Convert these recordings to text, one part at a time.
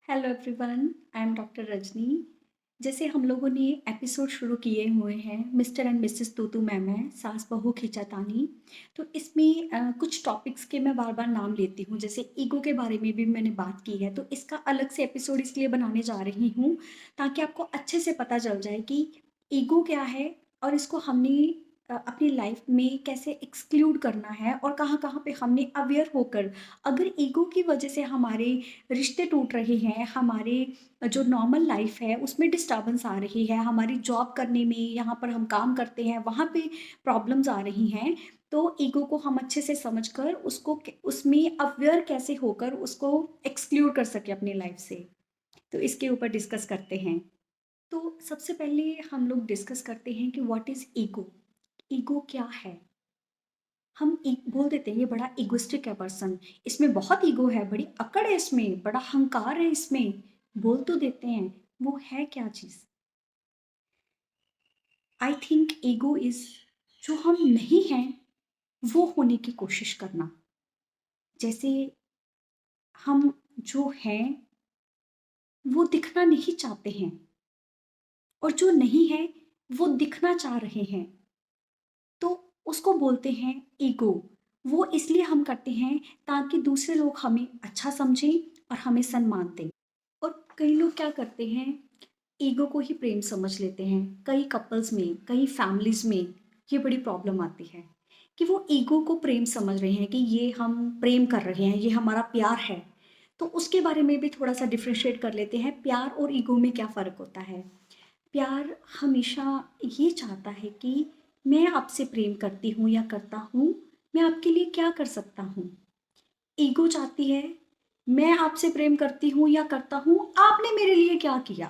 Hello everyone, I am doctor Rajni. जैसे हम लोगों ने एपिसोड शुरू किए हुए हैं मिस्टर एंड मिसेस तूतू मैम सास बहू खींचातानी। तो इसमें कुछ टॉपिक्स के मैं बार बार नाम लेती हूँ। जैसे ईगो के बारे में भी मैंने बात की है, तो इसका अलग से एपिसोड इसलिए बनाने जा रही हूँ ताकि आपको अच्छे से पता चल जाए कि ईगो क्या है और इसको हमने अपनी लाइफ में कैसे एक्सक्लूड करना है और कहाँ कहाँ पे हमने अवेयर होकर, अगर ईगो की वजह से हमारे रिश्ते टूट रहे हैं, हमारे जो नॉर्मल लाइफ है उसमें डिस्टर्बेंस आ रही है, हमारी जॉब करने में, यहाँ पर हम काम करते हैं वहाँ पे प्रॉब्लम्स आ रही हैं, तो ईगो को हम अच्छे से समझकर उसको उसमें अवेयर कैसे होकर उसको एक्सक्लूड कर सके अपनी लाइफ से। तो इसके ऊपर डिस्कस करते हैं। तो सबसे पहले हम लोग डिस्कस करते हैं कि व्हाट इज़ ईगो। ईगो क्या है। हम बोल देते हैं ये बड़ा इगोइस्टिक है पर्सन, इसमें बहुत ईगो है, बड़ी अकड़ है इसमें, बड़ा हंकार है इसमें, बोल तो देते हैं। वो है क्या चीज़? आई थिंक ईगो इज जो हम नहीं हैं वो होने की कोशिश करना। जैसे हम जो हैं वो दिखना नहीं चाहते हैं और जो नहीं है वो दिखना चाह रहे हैं, तो उसको बोलते हैं ईगो। वो इसलिए हम करते हैं ताकि दूसरे लोग हमें अच्छा समझें और हमें सम्मान दें। और कई लोग क्या करते हैं, ईगो को ही प्रेम समझ लेते हैं। कई कपल्स में, कई फैमिलीज में ये बड़ी प्रॉब्लम आती है कि वो ईगो को प्रेम समझ रहे हैं कि ये हम प्रेम कर रहे हैं, ये हमारा प्यार है। तो उसके बारे में भी थोड़ा सा डिफ्रेंशिएट कर लेते हैं, प्यार और ईगो में क्या फ़र्क होता है। प्यार हमेशा ये चाहता है कि मैं आपसे प्रेम करती हूँ या करता हूँ, मैं आपके लिए क्या कर सकता हूँ। ईगो चाहती है मैं आपसे प्रेम करती हूँ या करता हूँ, आपने मेरे लिए क्या किया,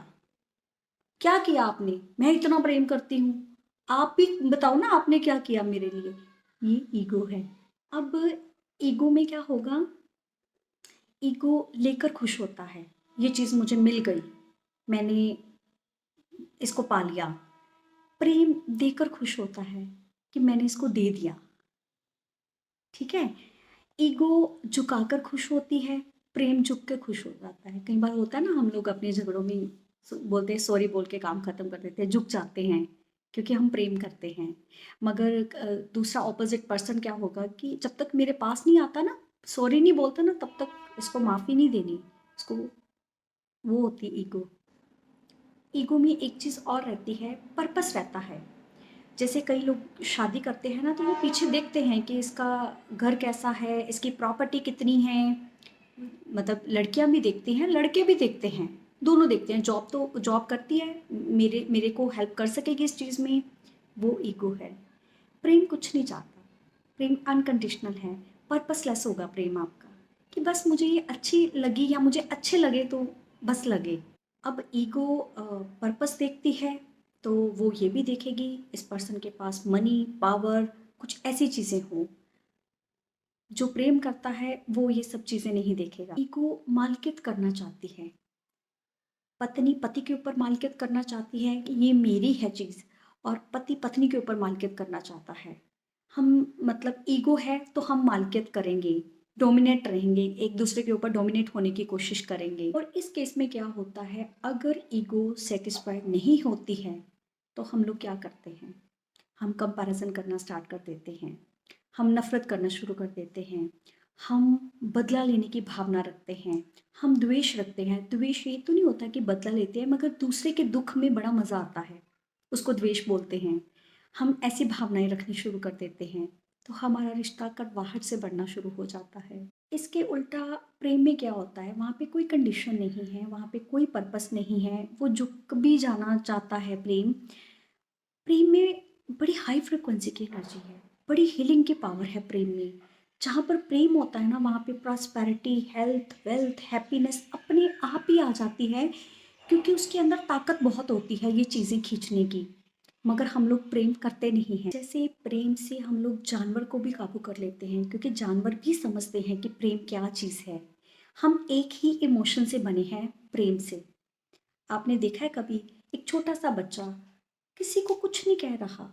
क्या किया आपने, मैं इतना प्रेम करती हूँ, आप भी बताओ ना आपने क्या किया मेरे लिए। ये ईगो है। अब ईगो में क्या होगा, ईगो लेकर खुश होता है, ये चीज़ मुझे मिल गई, मैंने इसको पा लिया। प्रेम देकर खुश होता है कि मैंने इसको दे दिया। ठीक है। ईगो झुकाकर खुश होती है, प्रेम झुक के खुश हो जाता है। कई बार होता है ना, हम लोग अपने झगड़ों में बोलते हैं सॉरी बोल के काम खत्म कर देते हैं, झुक जाते हैं क्योंकि हम प्रेम करते हैं। मगर दूसरा ऑपोजिट पर्सन क्या होगा कि जब तक मेरे पास नहीं आता ना, सॉरी नहीं बोलता ना, तब तक इसको माफ़ी नहीं देनी इसको। वो होती है ईगो। ईगो में एक चीज़ और रहती है, पर्पस रहता है। जैसे कई लोग शादी करते हैं ना, तो वो पीछे देखते हैं कि इसका घर कैसा है, इसकी प्रॉपर्टी कितनी है। मतलब लड़कियां भी देखती हैं, लड़के भी देखते हैं, दोनों देखते हैं। जॉब तो जॉब करती है, मेरे मेरे को हेल्प कर सकेगी इस चीज़ में। वो ईगो है। प्रेम कुछ नहीं चाहता। प्रेम अनकंडीशनल है। पर्पसलेस होगा प्रेम आपका, कि बस मुझे ये अच्छी लगी या मुझे अच्छे लगे तो बस लगे। अब ईगो पर्पस देखती है, तो वो ये भी देखेगी इस पर्सन के पास मनी, पावर, कुछ ऐसी चीज़ें हो। जो प्रेम करता है वो ये सब चीज़ें नहीं देखेगा। ईगो मालिकियत करना चाहती है। पत्नी पति के ऊपर मालिकियत करना चाहती है कि ये मेरी है चीज़, और पति पत्नी के ऊपर मालिकियत करना चाहता है। हम मतलब ईगो है तो हम मालिकियत करेंगे, डोमिनेट रहेंगे, एक दूसरे के ऊपर डोमिनेट होने की कोशिश करेंगे। और इस केस में क्या होता है, अगर ईगो सेटिस्फाइड नहीं होती है तो हम लोग क्या करते हैं, हम कंपैरिजन करना स्टार्ट कर देते हैं, हम नफरत करना शुरू कर देते हैं, हम बदला लेने की भावना रखते हैं, हम द्वेष रखते हैं। द्वेष ये तो नहीं होता कि बदला लेते हैं, मगर दूसरे के दुख में बड़ा मज़ा आता है, उसको द्वेष बोलते हैं। हम ऐसी भावनाएं रखनी शुरू कर देते हैं, तो हमारा रिश्ता कड़वाहट से बढ़ना शुरू हो जाता है। इसके उल्टा प्रेम में क्या होता है, वहाँ पे कोई कंडीशन नहीं है, वहाँ पे कोई पर्पस नहीं है, वो झुक भी जाना चाहता है। प्रेम प्रेम में बड़ी हाई फ्रिक्वेंसी की एनर्जी है, बड़ी हीलिंग की पावर है प्रेम में। जहाँ पर प्रेम होता है ना, वहाँ पे प्रॉस्पेरिटी, हेल्थ, वेल्थ, हैप्पीनेस अपने आप ही आ जाती है, क्योंकि उसके अंदर ताकत बहुत होती है ये चीज़ें खींचने की। मगर हम लोग प्रेम करते नहीं हैं। जैसे प्रेम से हम लोग जानवर को भी काबू कर लेते हैं, क्योंकि जानवर भी समझते हैं कि प्रेम क्या चीज़ है। हम एक ही इमोशन से बने हैं, प्रेम से। आपने देखा है कभी एक छोटा सा बच्चा किसी को कुछ नहीं कह रहा,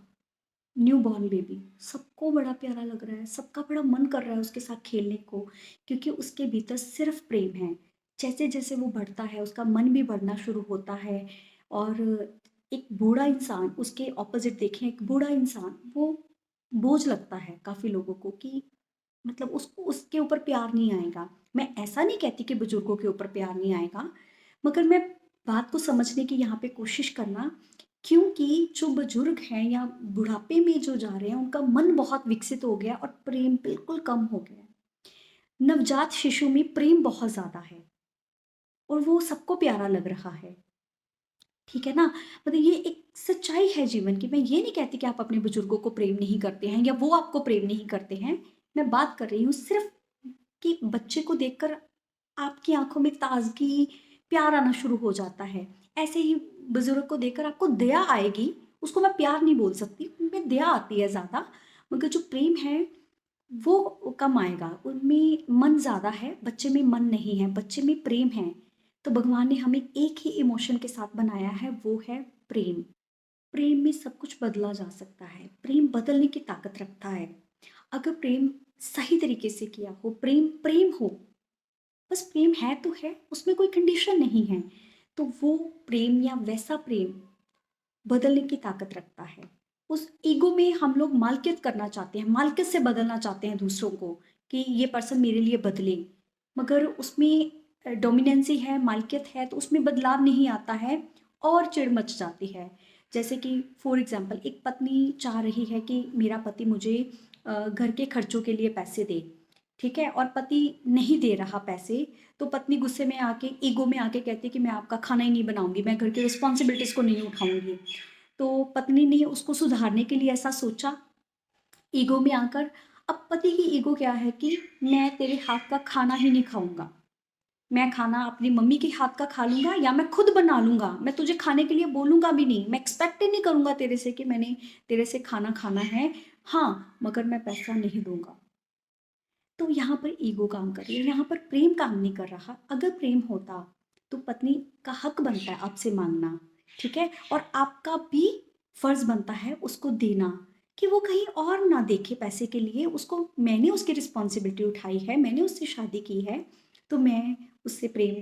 न्यू बॉर्न बेबी, सबको बड़ा प्यारा लग रहा है, सबका बड़ा मन कर रहा है उसके साथ खेलने को, क्योंकि उसके भीतर सिर्फ प्रेम है। जैसे जैसे वो बढ़ता है उसका मन भी बढ़ना शुरू होता है। और एक बूढ़ा इंसान, उसके ऑपोजिट देखें, एक बूढ़ा इंसान वो बोझ लगता है काफ़ी लोगों को कि मतलब उसको उसके ऊपर प्यार नहीं आएगा। मैं ऐसा नहीं कहती कि बुजुर्गों के ऊपर प्यार नहीं आएगा, मगर मैं बात को समझने की यहाँ पे कोशिश करना, क्योंकि जो बुजुर्ग हैं या बुढ़ापे में जो जा रहे हैं उनका मन बहुत विकसित हो गया और प्रेम बिल्कुल कम हो गया है। नवजात शिशु में प्रेम बहुत ज़्यादा है और वो सबको प्यारा लग रहा है। ठीक है ना? मतलब ये एक सच्चाई है जीवन की। मैं ये नहीं कहती कि आप अपने बुजुर्गों को प्रेम नहीं करते हैं या वो आपको प्रेम नहीं करते हैं। मैं बात कर रही हूँ सिर्फ कि बच्चे को देखकर आपकी आँखों में ताज़गी, प्यार आना शुरू हो जाता है। ऐसे ही बुज़ुर्ग को देखकर आपको दया आएगी, उसको मैं प्यार नहीं बोल सकती, उनमें दया आती है ज़्यादा, मगर जो प्रेम है वो कम आएगा। उनमें मन ज़्यादा है, बच्चे में मन नहीं है, बच्चे में प्रेम है। तो भगवान ने हमें एक ही इमोशन के साथ बनाया है, वो है प्रेम। प्रेम में सब कुछ बदला जा सकता है, प्रेम बदलने की ताकत रखता है। अगर प्रेम सही तरीके से किया हो, प्रेम प्रेम हो, बस प्रेम है तो है, उसमें कोई कंडीशन नहीं है, तो वो प्रेम या वैसा प्रेम बदलने की ताकत रखता है। उस ईगो में हम लोग मालकियत करना चाहते हैं, मालकियत से बदलना चाहते हैं दूसरों को कि ये पर्सन मेरे लिए बदले, मगर उसमें डोमिनेंसी है, मालकियत है, तो उसमें बदलाव नहीं आता है और चिढ़ मच जाती है। जैसे कि फॉर एग्जांपल एक पत्नी चाह रही है कि मेरा पति मुझे घर के खर्चों के लिए पैसे दे, ठीक है, और पति नहीं दे रहा पैसे, तो पत्नी गुस्से में आके, ईगो में आके कहती है कि मैं आपका खाना ही नहीं बनाऊंगी, मैं घर की रिस्पॉन्सिबिलिटीज को नहीं उठाऊंगी। तो पत्नी ने उसको सुधारने के लिए ऐसा सोचा, ईगो में आकर। अब पति की ईगो क्या है कि मैं तेरे हाथ का खाना ही नहीं खाऊंगा, मैं खाना अपनी मम्मी के हाथ का खा लूंगा या मैं खुद बना लूंगा, मैं तुझे खाने के लिए बोलूंगा भी नहीं, मैं एक्सपेक्ट ही नहीं करूंगा तेरे से कि मैंने तेरे से खाना खाना है, हाँ मगर मैं पैसा नहीं दूंगा। तो यहाँ पर ईगो काम कर रही है, यहाँ पर प्रेम काम नहीं कर रहा। अगर प्रेम होता तो पत्नी का हक बनता है आपसे मांगना, ठीक है, और आपका भी फर्ज बनता है उसको देना, कि वो कहीं और ना देखे पैसे के लिए। उसको, मैंने उसकी रिस्पॉन्सिबिलिटी उठाई है, मैंने उससे शादी की है, तो मैं उससे प्रेम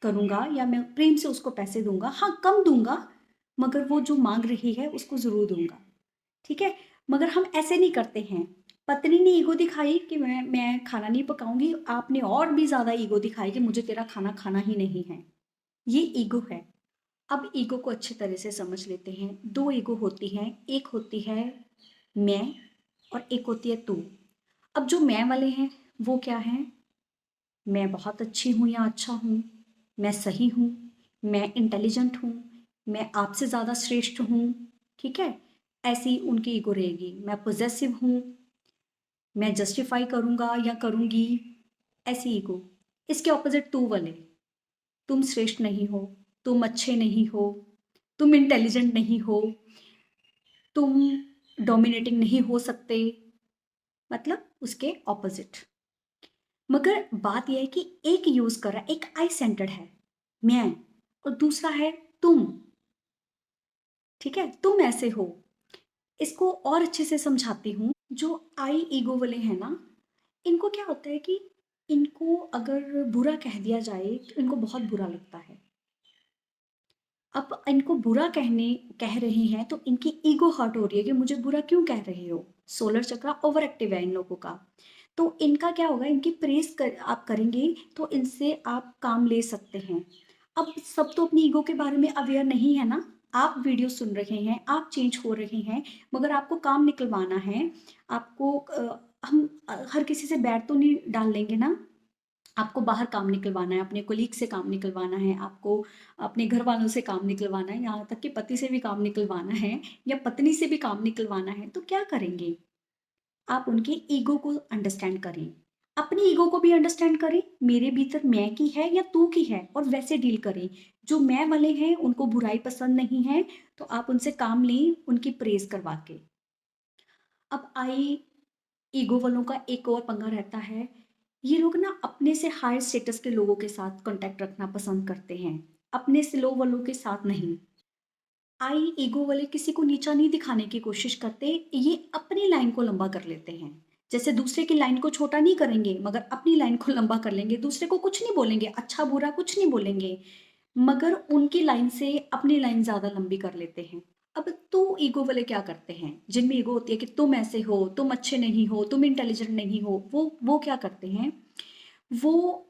करूँगा या मैं प्रेम से उसको पैसे दूंगा, हाँ कम दूंगा, मगर वो जो मांग रही है उसको ज़रूर दूंगा, ठीक है। मगर हम ऐसे नहीं करते हैं। पत्नी ने ईगो दिखाई कि मैं खाना नहीं पकाऊंगी, आपने और भी ज़्यादा ईगो दिखाई कि मुझे तेरा खाना खाना ही नहीं है। ये ईगो है। अब ईगो को अच्छी तरह से समझ लेते हैं। दो ईगो होती हैं, एक होती है मैं और एक होती है तू। अब जो मैं वाले हैं वो क्या हैं? मैं बहुत अच्छी हूँ या अच्छा हूँ, मैं सही हूँ, मैं इंटेलिजेंट हूँ, मैं आपसे ज़्यादा श्रेष्ठ हूँ, ठीक है। ऐसी उनकी ईगो रहेगी। मैं पोजेसिव हूँ, मैं जस्टिफाई करूँगा या करूँगी, ऐसी ईगो। इसके ऑपोजिट तू वाले, तुम श्रेष्ठ नहीं हो, तुम अच्छे नहीं हो, तुम इंटेलिजेंट नहीं हो, तुम डोमिनेटिंग नहीं हो सकते, मतलब उसके ऑपोजिट। मगर बात यह है कि एक यूज कर रहा है, एक आई सेंटर्ड है मैं, और दूसरा है तुम, ठीक है, तुम ऐसे हो। इसको और अच्छे से समझाती हूँ। जो आई ईगो वाले हैं ना, इनको क्या होता है कि इनको अगर बुरा कह दिया जाए तो इनको बहुत बुरा लगता है। अब इनको बुरा कह रही हैं तो इनकी ईगो हर्ट हो रही है कि मुझे बुरा क्यों कह रहे हो। सोलर चक्र ओवर एक्टिव है इन लोगों का। तो इनका क्या होगा, इनकी आप करेंगे तो इनसे आप काम ले सकते हैं। अब सब तो अपनी ईगो के बारे में अवेयर नहीं है ना। आप वीडियो सुन रहे हैं, आप चेंज हो रहे हैं, मगर आपको काम निकलवाना है। आपको हम हर किसी से बैर तो नहीं डाल लेंगे ना। आपको बाहर काम निकलवाना है, अपने कोलीग से काम निकलवाना है, आपको अपने घर वालों से काम निकलवाना है, यहाँ तक कि पति से भी काम निकलवाना है या पत्नी से भी काम निकलवाना है, तो क्या करेंगे? आप उनके ईगो को अंडरस्टैंड करें, अपनी ईगो को भी अंडरस्टैंड करें, मेरे भीतर मैं की है या तू की है, और वैसे डील करें। जो मैं वाले हैं उनको बुराई पसंद नहीं है, तो आप उनसे काम लें, उनकी प्रेज करवा के। अब आई ईगो वालों का एक और पंगा रहता है। ये लोग ना अपने से हायर स्टेटस के लोगों के साथ कांटेक्ट रखना पसंद करते हैं, अपने से लो वालों के साथ नहीं। आई ईगो वाले किसी को नीचा नहीं दिखाने की कोशिश करते, ये अपनी लाइन को लंबा कर लेते हैं। जैसे दूसरे की लाइन को छोटा नहीं करेंगे मगर अपनी लाइन को लंबा कर लेंगे, दूसरे को कुछ नहीं बोलेंगे, अच्छा बुरा कुछ नहीं बोलेंगे, मगर उनकी लाइन से अपनी लाइन ज़्यादा लंबी कर लेते हैं। अब तो ईगो वाले क्या करते हैं, जिनमें ईगो होती है कि तुम ऐसे हो, तुम अच्छे नहीं हो, तुम इंटेलिजेंट नहीं हो, वो क्या करते हैं, वो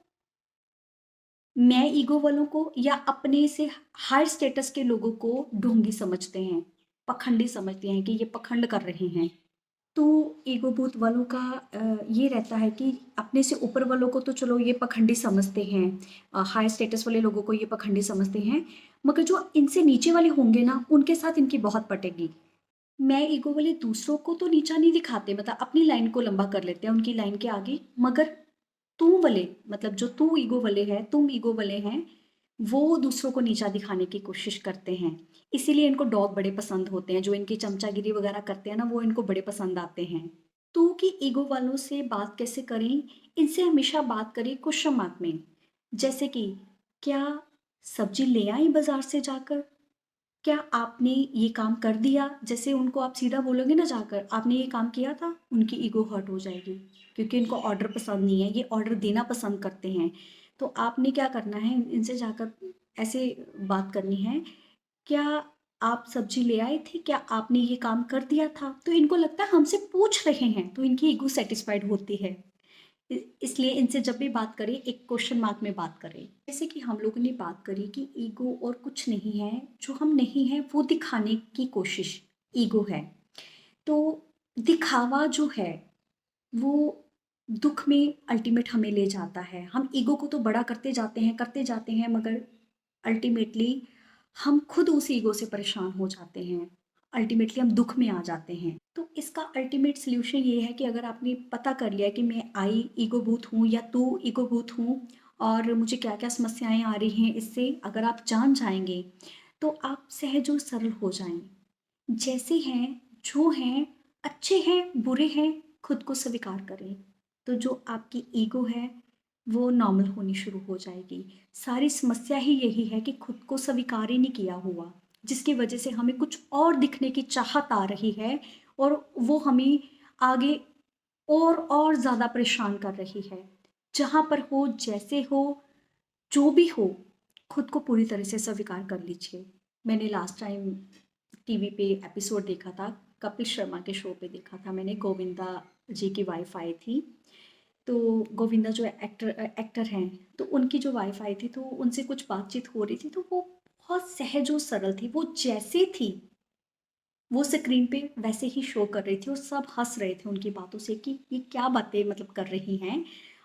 मैं ईगो वालों को या अपने से हाई स्टेटस के लोगों को ढोंगी समझते हैं, पखंडी समझते हैं कि ये पखंड कर रहे हैं। तो ईगो बूथ वालों का ये रहता है कि अपने से ऊपर वालों को तो चलो ये पखंडी समझते हैं, हाई स्टेटस वाले लोगों को ये पखंडी समझते हैं, मगर जो इनसे नीचे वाले होंगे ना उनके साथ इनकी बहुत पटेगी। मैं ईगो वाले दूसरों को तो नीचा नहीं दिखाते, मतलब अपनी लाइन को लंबा कर लेते हैं उनकी लाइन के आगे, मगर तू वाले, मतलब जो तू ईगो वाले है, तुम ईगो वाले हैं, वो दूसरों को नीचा दिखाने की कोशिश करते हैं। इसीलिए इनको डॉग बड़े पसंद होते हैं, जो इनकी चमचागिरी वगैरह करते हैं ना वो इनको बड़े पसंद आते हैं। तो कि ईगो वालों से बात कैसे करें, इनसे हमेशा बात करें क्वेश्चन मार्क में, जैसे कि क्या सब्जी ले आई बाजार से जाकर, क्या आपने ये काम कर दिया, जैसे उनको आप सीधा बोलोगे ना जाकर आपने ये काम किया था, उनकी ईगो हर्ट हो जाएगी, क्योंकि इनको ऑर्डर पसंद नहीं है, ये ऑर्डर देना पसंद करते हैं। तो आपने क्या करना है, इनसे जाकर ऐसे बात करनी है, क्या आप सब्जी ले आए थे, क्या आपने ये काम कर दिया था, तो इनको लगता है हमसे पूछ रहे हैं, तो इनकी ईगो सेटिस्फाइड होती है। इसलिए इनसे जब भी बात करें एक क्वेश्चन मार्क में बात करें। जैसे कि हम लोगों ने बात करी कि ईगो और कुछ नहीं है, जो हम नहीं है वो दिखाने की कोशिश ईगो है। तो दिखावा जो है वो दुख में अल्टीमेट हमें ले जाता है। हम ईगो को तो बड़ा करते जाते हैं, मगर अल्टीमेटली हम खुद उस ईगो से परेशान हो जाते हैं, अल्टीमेटली हम दुख में आ जाते हैं। तो इसका अल्टीमेट सॉल्यूशन ये है कि अगर आपने पता कर लिया कि मैं आई ईगो बूथ हूँ या तू ईगो बूथ हूँ और मुझे क्या क्या समस्याएं आ रही हैं, इससे अगर आप जान जाएंगे तो आप सहज और सरल हो जाएं, जैसे हैं, जो हैं, अच्छे हैं, बुरे हैं, खुद को स्वीकार करें। तो जो आपकी ईगो है वो नॉर्मल होनी शुरू हो जाएगी। सारी समस्या ही यही है कि खुद को स्वीकार ही नहीं किया हुआ, जिसकी वजह से हमें कुछ और दिखने की चाहत आ रही है और वो हमें आगे और ज़्यादा परेशान कर रही है। जहाँ पर हो, जैसे हो, जो भी हो, खुद को पूरी तरह से स्वीकार कर लीजिए। मैंने लास्ट टाइम टीवी पे एपिसोड देखा था, कपिल शर्मा के शो पे देखा था मैंने, गोविंदा जी की वाइफ आई थी। तो गोविंदा जो एक्टर हैं, तो उनकी जो वाइफ आई थी तो उनसे कुछ बातचीत हो रही थी, तो वो बहुत सहज और सरल थी, वो जैसे थी वो स्क्रीन पे वैसे ही शो कर रही थी और सब हंस रहे थे उनकी बातों से कि ये क्या बातें मतलब कर रही हैं।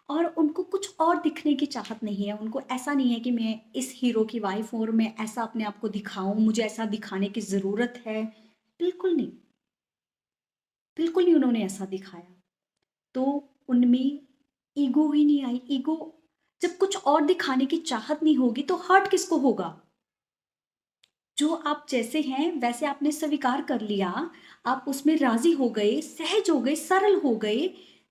और उनको कुछ और दिखने की चाहत नहीं है, उनको ऐसा नहीं है कि मैं इस हीरो की वाइफ हूँ और मैं ऐसा अपने आप को दिखाऊं, मुझे ऐसा दिखाने की ज़रूरत है। बिल्कुल नहीं, बिल्कुल नहीं उन्होंने ऐसा दिखाया। तो उनमें ईगो ही नहीं आई। ईगो, जब कुछ और दिखाने की चाहत नहीं होगी तो हर्ट किसको होगा। जो आप जैसे हैं वैसे आपने स्वीकार कर लिया, आप उसमें राजी हो गए, सहज हो गए, सरल हो गए,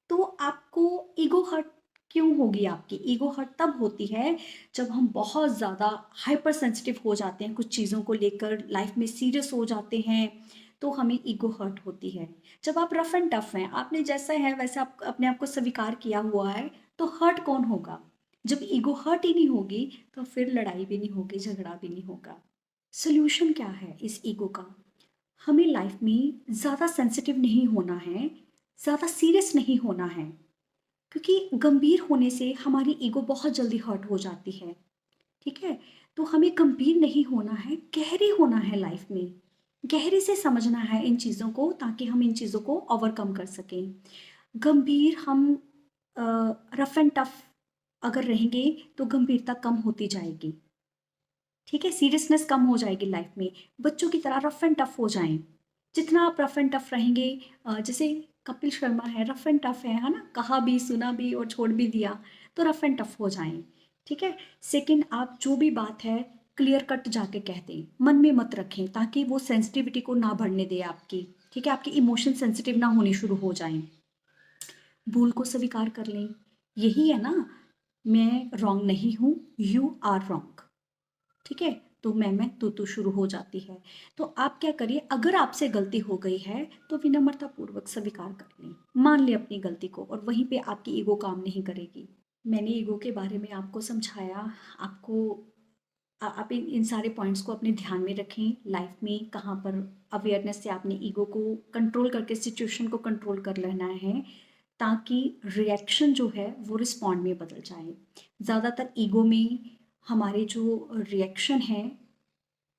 तो आपको ईगो हर्ट क्यों होगी। आपकी ईगो हर्ट तब होती है जब हम बहुत ज़्यादा हाइपर सेंसिटिव हो जाते हैं, कुछ चीज़ों को लेकर लाइफ में सीरियस हो जाते हैं, तो हमें ईगो हर्ट होती है। जब आप रफ एंड टफ हैं, आपने जैसा है वैसे आप अपने आप को स्वीकार किया हुआ है, तो हर्ट कौन होगा। जब ईगो हर्ट ही नहीं होगी तो फिर लड़ाई भी नहीं होगी, झगड़ा भी नहीं होगा। सोल्यूशन क्या है इस ईगो का, हमें लाइफ में ज़्यादा सेंसिटिव नहीं होना है, ज़्यादा सीरियस नहीं होना है, क्योंकि गंभीर होने से हमारी ईगो बहुत जल्दी हर्ट हो जाती है। ठीक है, तो हमें गंभीर नहीं होना है, गहरे होना है लाइफ में, गहरे से समझना है इन चीज़ों को ताकि हम इन चीज़ों को ओवरकम कर सकें। गंभीर हम रफ एंड टफ अगर रहेंगे तो गंभीरता कम होती जाएगी। ठीक है, सीरियसनेस कम हो जाएगी लाइफ में, बच्चों की तरह रफ एंड टफ हो जाएं। जितना आप रफ एंड टफ रहेंगे, जैसे कपिल शर्मा है, रफ एंड टफ है ना, कहा भी सुना भी और छोड़ भी दिया, तो रफ एंड टफ हो जाएं। ठीक है, सेकंड, आप जो भी बात है क्लियर कट जाके कह दें, मन में मत रखें, ताकि वो सेंसिटिविटी को ना बढ़ने दे आपकी। ठीक है, आपके इमोशन सेंसिटिव ना होने शुरू हो जाएं। भूल को स्वीकार कर लें, यही है ना, मैं रॉन्ग नहीं हूँ, यू आर रॉन्ग। ठीक है, तो मैं तू शुरू हो जाती है। तो आप क्या करिए, अगर आपसे गलती हो गई है तो विनम्रतापूर्वक स्वीकार कर लें, मान लें अपनी गलती को, और वहीं पे आपकी ईगो काम नहीं करेगी। मैंने ईगो के बारे में आपको समझाया, आपको आप इन सारे पॉइंट्स को अपने ध्यान में रखें लाइफ में, कहाँ पर अवेयरनेस से आपने ईगो को कंट्रोल करके सिचुएशन को कंट्रोल कर लेना है, ताकि रिएक्शन जो है वो रिस्पॉन्ड में बदल जाए। ज़्यादातर ईगो में हमारे जो रिएक्शन हैं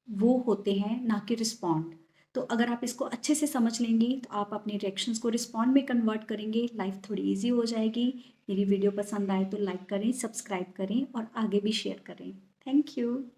वो होते हैं, ना कि रिस्पॉन्ड। तो अगर आप इसको अच्छे से समझ लेंगे तो आप अपने रिएक्शंस को रिस्पॉन्ड में कन्वर्ट करेंगे, लाइफ थोड़ी इजी हो जाएगी। मेरी वीडियो पसंद आए तो लाइक करें, सब्सक्राइब करें और आगे भी शेयर करें। Thank you.